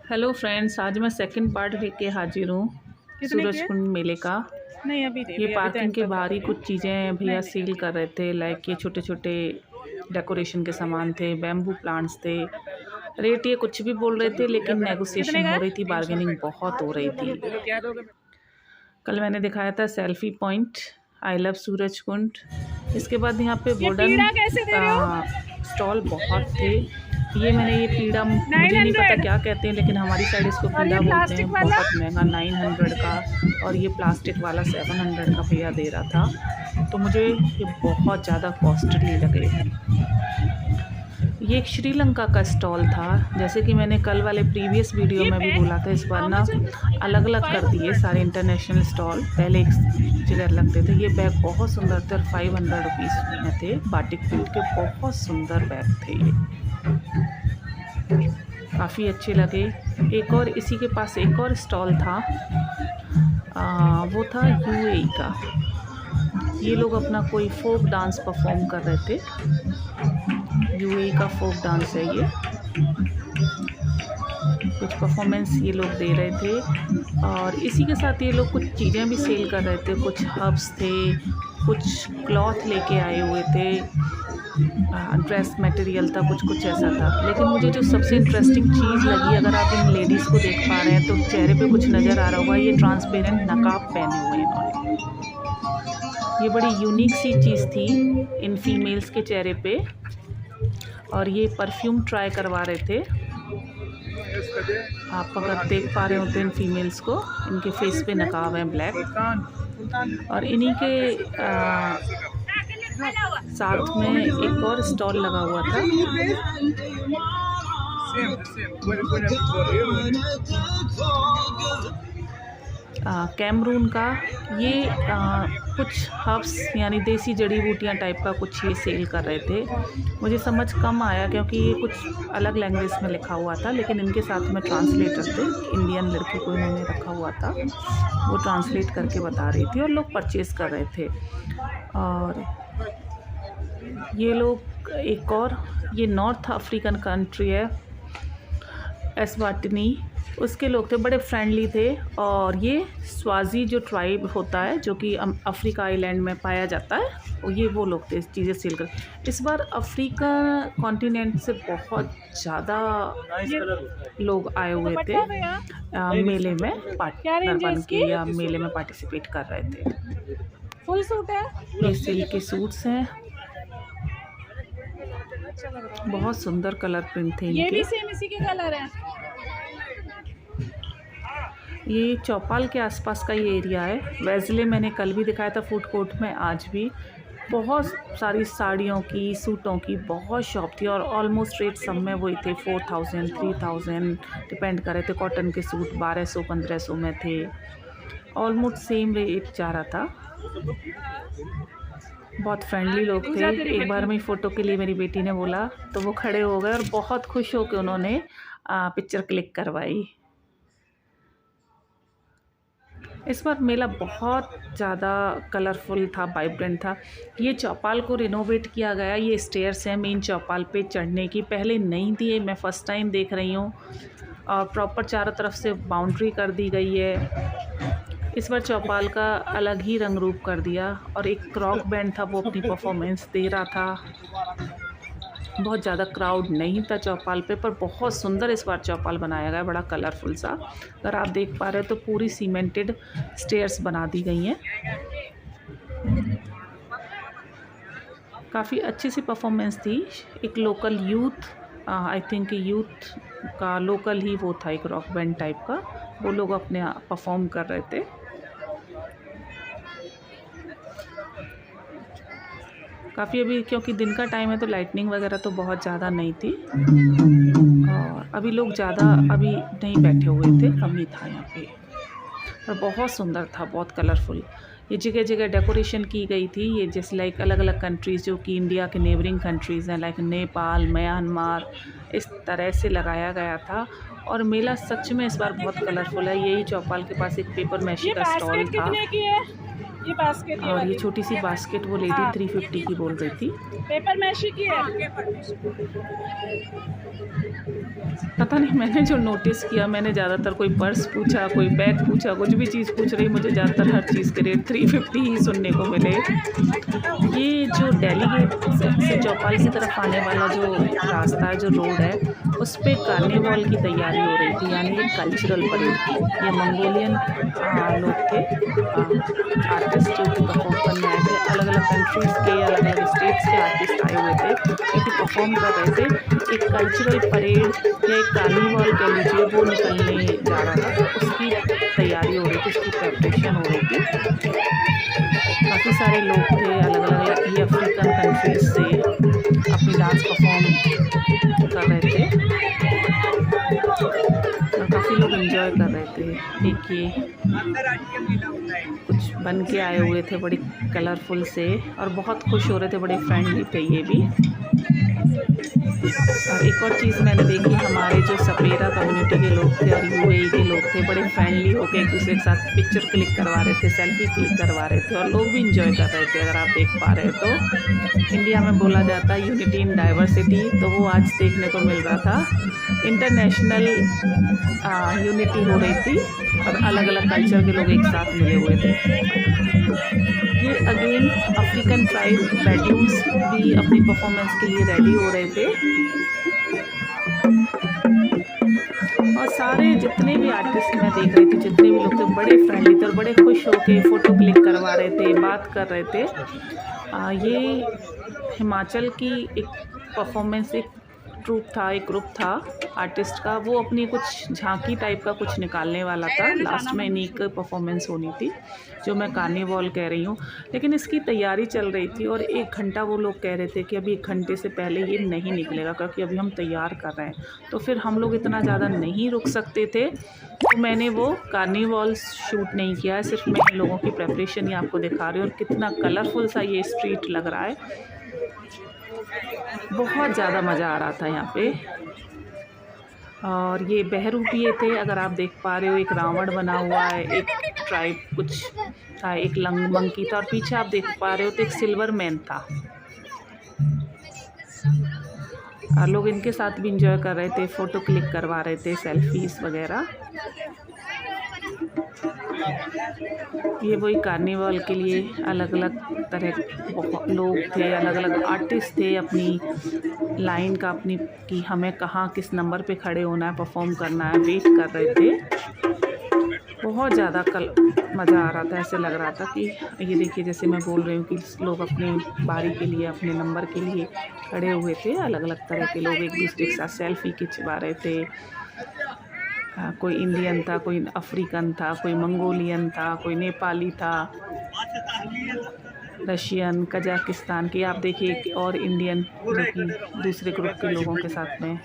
Hello friends, आज मैं second part लेके हाजिर हूँ सूरज कुंड मेले का। नहीं अभी नहीं, ये अभी पार्किंग के तो बाहर ही है। कुछ चीज़ें भैया नहीं, सेल कर रहे थे, लाइक ये छोटे छोटे डेकोरेशन के सामान थे, बैम्बू प्लांट्स थे। रेट ये कुछ भी बोल रहे थे, लेकिन कितने नेगोशिएशन का हो है? रही थी, बार्गेनिंग बहुत हो रही थी। कल मैंने दिखाया था selfie point, I love Suraj Kund. इसके बाद यहाँ पे ये वुडन पीड़ा कैसे दे रहे हो? स्टॉल बहुत थे। ये पीड़ा मुझे नहीं पता 900। क्या कहते हैं, लेकिन हमारी साइड इसको और ये पीड़ा बोलते प्लास्टिक हैं। वाला? बहुत महंगा 900 का, और ये प्लास्टिक वाला 700 का भैया दे रहा था। तो मुझे ये बहुत ज़्यादा कॉस्टली लगे। ये एक श्रीलंका का स्टॉल था, जैसे कि मैंने कल वाले प्रीवियस वीडियो ये में भी पैक बोला था। इस बार ना अलग अलग कर दिए 500। सारे इंटरनेशनल स्टॉल, पहले एक जगह लगते थे। ये बैग बहुत सुंदर थे और 500 रुपीज़ में थे। बाटिक प्रिंट के बहुत सुंदर बैग थे, ये काफ़ी अच्छे लगे। एक और इसी के पास एक और स्टॉल था, वो था यूएई का। ये लोग अपना कोई फोक डांस परफॉर्म कर रहे थे। यूएई का फोक डांस है ये। कुछ परफॉर्मेंस ये लोग दे रहे थे, और इसी के साथ ये लोग कुछ चीज़ें भी सेल कर रहे थे। कुछ हब्स थे, कुछ क्लॉथ लेके आए हुए थे, ड्रेस मटेरियल था, कुछ ऐसा था। लेकिन मुझे जो सबसे इंटरेस्टिंग चीज़ लगी, अगर आप इन लेडीज़ को देख पा रहे हैं तो चेहरे पे कुछ नज़र आ रहा होगा, ये ट्रांसपेरेंट नकाब पहने हुए हैं इन्होंने। ये बड़ी यूनिक सी चीज़ थी इन फीमेल्स के चेहरे पे। और ये परफ्यूम ट्राई करवा रहे थे। आप अगर देख पा रहे हो तो इन फीमेल्स को, इनके फेस पे नकाब है ब्लैक, और इन्हीं के साथ में एक और स्टॉल लगा हुआ था। कैमरून का ये कुछ हर्ब्स यानी देसी जड़ी बूटियाँ टाइप का कुछ ये सेल कर रहे थे। मुझे समझ कम आया क्योंकि ये कुछ अलग लैंग्वेज में लिखा हुआ था, लेकिन इनके साथ में ट्रांसलेटर थे। इंडियन लड़के को इन्होंने रखा हुआ था, वो ट्रांसलेट करके बता रही थी और लोग परचेज़ कर रहे थे। और ये लोग एक और, ये नॉर्थ अफ्रीकन कंट्री है एस्वाटिनी, उसके लोग थे, बड़े फ्रेंडली थे। और ये स्वाजी जो ट्राइब होता है, जो कि अफ्रीका आइलैंड में पाया जाता है, और ये वो लोग थे इस चीज़ें सेल कर। इस बार अफ्रीका कॉन्टिनेंट से बहुत ज़्यादा लोग आए हुए थे मेले में, बन के या मेले में पार्टिसिपेट कर रहे थे। फुल सूट है, ये सिल्क के सूट्स हैं, बहुत सुंदर कलर प्रिंट थे इनके। ये भी सेम इसी के कलर है। ये चौपाल के आसपास का ये एरिया है। वेज़ले मैंने कल भी दिखाया था फूड कोर्ट में, आज भी बहुत सारी साड़ियों की, सूटों की बहुत शॉप थी, और ऑलमोस्ट रेट सब में वही थे, 4000 3000 डिपेंड कर रहे थे। कॉटन के सूट 1200 1500 में थे, ऑलमोस्ट सेम रेट जा रहा था। बहुत फ्रेंडली लोग थे। एक बार मैं फ़ोटो के लिए मेरी बेटी ने बोला तो वो खड़े हो गए और बहुत खुश हो के उन्होंने पिक्चर क्लिक करवाई। इस बार मेला बहुत ज़्यादा कलरफुल था, वाइब्रेंट था। ये चौपाल को रिनोवेट किया गया। ये स्टेयर्स हैं मेन चौपाल पे चढ़ने की, पहले नहीं थी, मैं फ़र्स्ट टाइम देख रही हूँ। और प्रॉपर चारों तरफ से बाउंड्री कर दी गई है। इस बार चौपाल का अलग ही रंग रूप कर दिया, और एक रॉक बैंड था, वो अपनी परफॉर्मेंस दे रहा था। बहुत ज़्यादा क्राउड नहीं था चौपाल पे, पर बहुत सुंदर इस बार चौपाल बनाया गया, बड़ा कलरफुल सा। अगर आप देख पा रहे हो तो पूरी सीमेंटेड स्टेयर्स बना दी गई हैं। काफ़ी अच्छी सी परफॉर्मेंस थी। एक local youth, I think youth का लोकल ही वो था, एक रॉक बैंड टाइप का, वो लोग अपने परफॉर्म कर रहे थे। काफ़ी अभी क्योंकि दिन का टाइम है तो लाइटनिंग वगैरह तो बहुत ज़्यादा नहीं थी, और अभी लोग ज़्यादा अभी नहीं बैठे हुए थे, कम ही था यहाँ पे। और बहुत सुंदर था, बहुत कलरफुल। ये जगह जगह डेकोरेशन की गई थी, ये जैसे लाइक अलग अलग कंट्रीज़ जो कि इंडिया के नेबरिंग कंट्रीज़ हैं, लाइक नेपाल, म्यांमार, इस तरह से लगाया गया था। और मेला सच में इस बार बहुत कलरफुल है। यही चौपाल के पास एक पेपर मैशी का स्टॉल था। कितने की है? ये बास्केट और ये छोटी सी बास्केट वो लेडी 350 की बोल रही थी। पेपर मैशी की है। पता नहीं, मैंने जो नोटिस किया, मैंने ज़्यादातर कोई पर्स पूछा, कोई बैग पूछा, कुछ भी चीज़ पूछ रही, मुझे ज़्यादातर हर चीज़ के रेट 350 ही सुनने को मिले। ये जो दिल्ली गेट से चौपाल की तरफ आने वाला जो रास्ता है, जो रोड है, उस पर कार्निवल की तैयारी हो रही थी, यानी एक कल्चरल परेड थी। ये मंगोलियन लोग थे, आर्टिस्ट जो कि परफॉर्म करने आए थे। अलग अलग कंट्रीज़ के, अलग अलग स्टेट्स के आर्टिस्ट आए हुए थे, जो कि परफॉर्म कर रहे थे। एक कल्चरल परेड या एक कार्निवल कह लीजिए, वो निकलने जा रहा था, तो उसकी तैयारी हो रही थी, उसकी प्रेपरेशन हो रही थी। काफ़ी सारे लोग थे, अलग अलग ये अफ्रीकन कंट्रीज से अपनी डांस परफॉर्म कर रहे थे और काफ़ी लोग एंजॉय कर रहे थे। एक ये कुछ बन के आए हुए थे, बड़ी कलरफुल से, और बहुत खुश हो रहे थे, बड़े फ्रेंडली थे ये भी। और एक और चीज़ मैंने देखी, हमारे जो सपेरा कम्युनिटी के लोग थे और यूएई के लोग थे, बड़े फ्रेंडली होकर एक दूसरे के साथ पिक्चर क्लिक करवा रहे थे, सेल्फी क्लिक करवा रहे थे, और लोग भी इंजॉय कर रहे थे। अगर आप देख पा रहे हैं तो इंडिया में बोला जाता है यूनिटी इन डाइवर्सिटी, तो वो आज देखने को मिल रहा था। इंटरनेशनल यूनिटी हो रही थी और अलग अलग कल्चर के लोग एक साथ मिले हुए थे। ये अगेन अफ्रीकन ट्राइब बेडून्स भी अपनी परफॉर्मेंस के लिए रेडी हो रहे थे, और सारे जितने भी आर्टिस्ट मैं देख रही थी, जितने भी लोग थे, बड़े फ्रेंडली थे और बड़े खुश होके फ़ोटो क्लिक करवा रहे थे, बात कर रहे थे। ये हिमाचल की एक परफॉर्मेंस, एक ट्रूप था, एक ग्रुप था आर्टिस्ट का, वो अपनी कुछ झांकी टाइप का कुछ निकालने वाला था। लास्ट में इन्हीं की परफॉर्मेंस होनी थी, जो मैं कार्निवल कह रही हूँ। लेकिन इसकी तैयारी चल रही थी और 1 घंटा वो लोग कह रहे थे कि अभी 1 घंटे से पहले ये नहीं निकलेगा, क्योंकि अभी हम तैयार कर रहे हैं। तो फिर हम लोग इतना ज़्यादा नहीं रुक सकते थे, तो मैंने वो कार्निवल शूट नहीं किया है, सिर्फ मैं इन लोगों की प्रेपरेशन ही आपको दिखा रही हूँ। और कितना कलरफुल सा ये स्ट्रीट लग रहा है, बहुत ज़्यादा मज़ा आ रहा था यहाँ पे। और ये बहरूपिये थे, अगर आप देख पा रहे हो, एक रावण बना हुआ है, एक ट्राइब कुछ था, एक लंग मंकी था, और पीछे आप देख पा रहे हो तो एक सिल्वर मैन था। और लोग इनके साथ भी इंजॉय कर रहे थे, फ़ोटो क्लिक करवा रहे थे, सेल्फीज़ वगैरह। ये वही कार्निवल के लिए अलग अलग तरह बहुत लोग थे, अलग अलग आर्टिस्ट थे, अपनी लाइन का अपनी कि हमें कहाँ किस नंबर पे खड़े होना है, परफॉर्म करना है, वेट कर रहे थे। बहुत ज़्यादा मज़ा आ रहा था, ऐसे लग रहा था कि ये देखिए, जैसे मैं बोल रही हूँ कि लोग अपनी बारी के लिए, अपने नंबर के लिए खड़े हुए थे। अलग अलग तरह के लोग एक दूसरे के साथ सेल्फी खिंचवा रहे थे। कोई इंडियन था, कोई अफ्रीकन था, कोई मंगोलियन था, कोई नेपाली था, रशियन, कजाकिस्तान की। आप देखिए और इंडियन जो कि दूसरे ग्रुप के लोगों के साथ में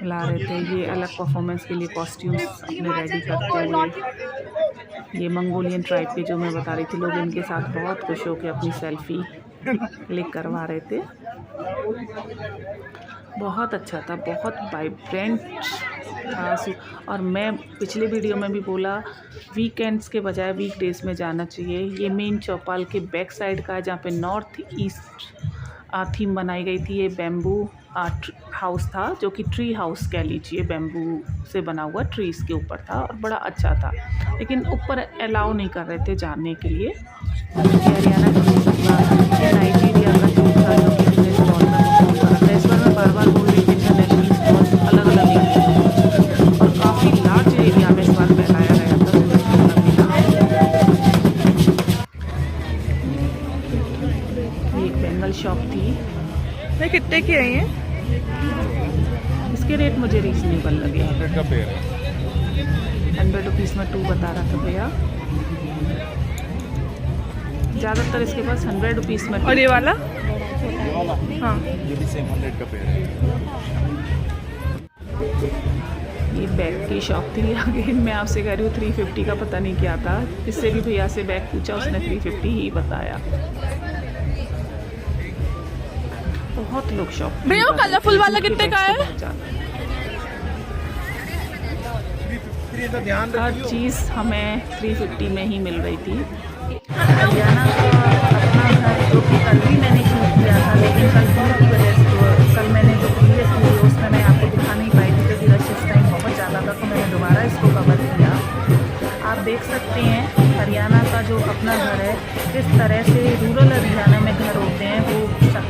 ला रहे थे। ये अलग परफॉर्मेंस के लिए कॉस्ट्यूम्स अपने रेडी करते हुए, ये मंगोलियन ट्राइब के जो मैं बता रही थी, लोग इनके साथ बहुत खुश होकर अपनी सेल्फी क्लिक करवा रहे थे। बहुत अच्छा था, बहुत वाइब्रेंट था। और मैं पिछले वीडियो में भी बोला, वीकेंड्स के बजाय वीकडेज़ में जाना चाहिए। ये मेन चौपाल के बैक साइड का है, जहाँ पे नॉर्थ ईस्ट थीम बनाई गई थी। ये बैम्बू हाउस था, जो कि ट्री हाउस कह लीजिए, बैम्बू से बना हुआ ट्रीज़ के ऊपर था, और बड़ा अच्छा था। लेकिन ऊपर अलाउ नहीं कर रहे थे जाने के लिए। हरियाणा नाइजीरिया का जो था, जो कि इतने स्टॉल में परफॉर्म कर रहा था। इस बार मैं बार बार बोल रही थी, इंटरनेशनल स्टॉल अलग अलग एरिया और काफ़ी लार्ज एरिया में इस बार फैलाया गया था। ये एक बेंगल शॉप थी। मैं कितने की आई है? इसके रेट मुझे रीजनेबल लगे। 100 का पेयर है। 100 रुपीज़ में 2 बता रहा था भैया। ज़्यादातर इसके पास 100 रुपीज़ में। और ये वाला? हाँ, ये भी सेम 100 का पेयर है। ये बैग की शॉप थी। अगेन मैं आपसे कह रही हूँ 350 का पता नहीं क्या था। इससे भी भैया से बैग पूछा, उसने 350 ही बताया। बहुत लोग शॉप। भैया वो कलरफुल वाला कितने का है? ध्यान हर चीज़ हमें 350 में ही मिल रही थी। हरियाणा का अपना घर जो कि कल भी मैंने शूट किया था, लेकिन कल धूप की वजह से कल मैंने जो प्रीवियस वीडियोस में मैं आपको दिखा नहीं पाई थी क्योंकि रश इस टाइम बहुत ज़्यादा था, तो मैंने दोबारा इसको कवर किया। आप देख सकते हैं हरियाणा का जो अपना घर है, किस तरह से रूरल हरियाणा में घर होते हैं वो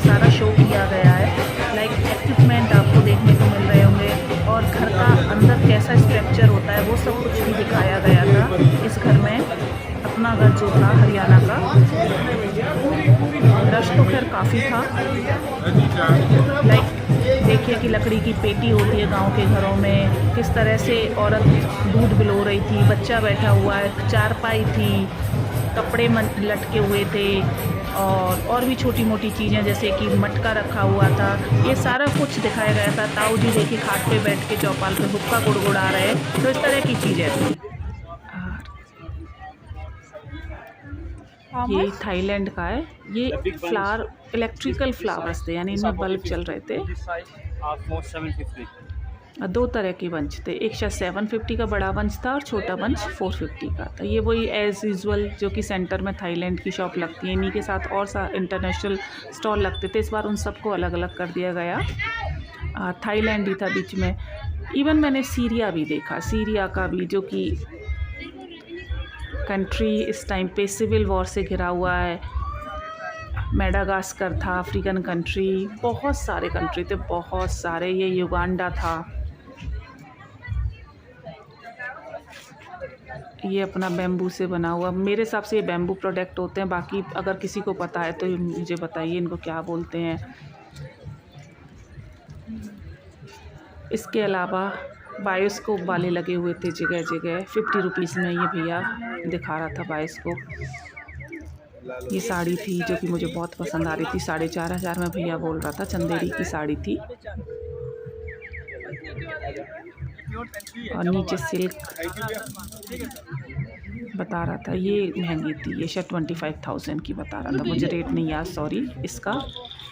सारा शो किया गया है। लाइक इक्विपमेंट आपको देखने को मिल रहे होंगे और घर का अंदर कैसा स्ट्रक्चर होता है वो सब कुछ भी दिखाया गया था इस घर में। अपना घर जो था हरियाणा का, रश तो खैर काफ़ी था। लाइक देखिए कि लकड़ी की पेटी होती है गांव के घरों में, किस तरह से औरत दूध बिलो रही थी, बच्चा बैठा हुआ है, चारपाई थी, कपड़े लटके हुए थे और भी छोटी मोटी चीज़ें जैसे कि मटका रखा हुआ था। ये सारा कुछ दिखाया गया था। ताऊ जी देखिए खाट पे बैठ के चौपाल पे हुक्का गुड़गुड़ा रहे, तो इस तरह की चीज़ें थी। ये थाईलैंड का है। ये फ्लावर इलेक्ट्रिकल फ्लावर्स थे, यानी इनमें बल्ब चल रहे थे। दो तरह के बंच थे, एक शायद 750 का बड़ा बंच था और छोटा बंच 450 का था। ये वही एज यूजुअल जो कि सेंटर में थाईलैंड की शॉप लगती है, इन्हीं के साथ और इंटरनेशनल स्टॉल लगते थे। इस बार उन सबको अलग अलग कर दिया गया। थाईलैंड ही था बीच में। इवन मैंने सीरिया भी देखा, सीरिया का भी, जो कि कंट्री इस टाइम पे सिविल वॉर से घिरा हुआ है। मेडागास्कर था, अफ्रीकन कंट्री, बहुत सारे कंट्री थे, बहुत सारे। ये युगांडा था। ये अपना बेम्बू से बना हुआ, मेरे हिसाब से ये बेम्बू प्रोडक्ट होते हैं, बाकी अगर किसी को पता है तो मुझे बताइए इनको क्या बोलते हैं। इसके अलावा बायोस्कोप वाले लगे हुए थे जगह जगह, 50 रुपीज़ में ये भैया दिखा रहा था बायोस्कोप। ये साड़ी थी जो कि मुझे बहुत पसंद आ रही थी, 4500 में भैया बोल रहा था, चंदेरी की साड़ी थी और नीचे सिल्क बता रहा था। ये महंगी थी, ये शायद 25,000 की बता रहा था, मुझे रेट नहीं याद, सॉरी इसका।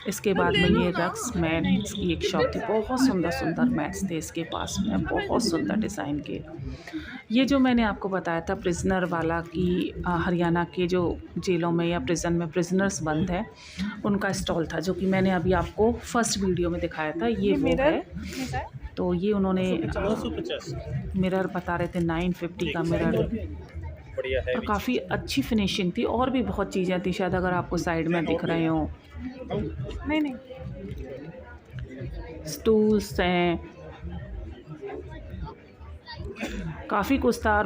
इसके बाद में ये रक्स मैट्स की एक शॉप थी, बहुत सुंदर सुंदर मैट्स थे इसके पास में, बहुत सुंदर डिज़ाइन के। ये जो मैंने आपको बताया था प्रिजनर वाला कि हरियाणा के जो जेलों में या प्रिजन में प्रिजनर्स बंद है, उनका स्टॉल था, जो कि मैंने अभी आपको फर्स्ट वीडियो में दिखाया था। ये वो है। तो ये उन्होंने मिरर बता रहे थे, 950 का मिरर, और काफ़ी अच्छी फिनिशिंग थी। और भी बहुत चीज़ें थी, शायद अगर आपको साइड में दिख रहे हो। नहीं स्टूल्स हैं, काफ़ी कुछ था।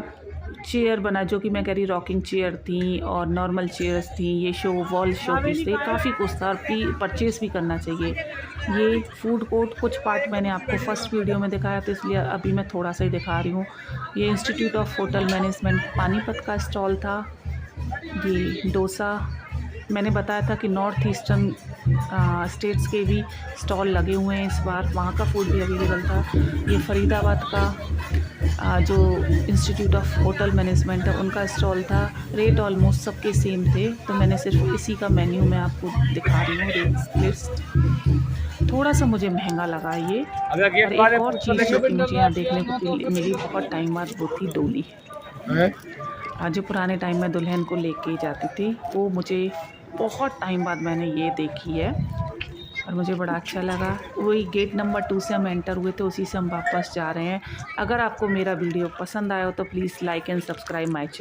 चेयर बना, जो कि मैं कह रही रॉकिंग चेयर थी और नॉर्मल चेयर्स थी। ये शो वॉल शो पीस थे, काफ़ी कुछ था और परचेज़ भी करना चाहिए। ये फूड कोर्ट कुछ पार्ट मैंने आपको फर्स्ट वीडियो में दिखाया, तो इसलिए अभी मैं थोड़ा सा ही दिखा रही हूँ। ये institute of hotel management Panipat का स्टॉल था। ये डोसा, मैंने बताया था कि नॉर्थ ईस्टर्न स्टेट्स के भी स्टॉल लगे हुए हैं इस बार, वहाँ का फूड भी अवेलेबल था। ये फरीदाबाद का जो इंस्टीट्यूट ऑफ होटल मैनेजमेंट है उनका स्टॉल था। रेट ऑलमोस्ट सबके सेम थे, तो मैंने सिर्फ इसी का मेन्यू मैं आपको दिखा रही हूँ, रेट लिस्ट। थोड़ा सा मुझे महंगा लगा ये। और एक और चीज़ जो कि मुझे यहाँ देखने को मिली बहुत टाइम बाद, वो थी डोली। जो पुराने टाइम में दुल्हन को लेके जाती थी, वो मुझे बहुत टाइम बाद मैंने ये देखी है और मुझे बड़ा अच्छा लगा। वही गेट नंबर 2 से हम एंटर हुए थे, उसी से हम वापस जा रहे हैं। अगर आपको मेरा वीडियो पसंद आया हो तो please like and subscribe my channel.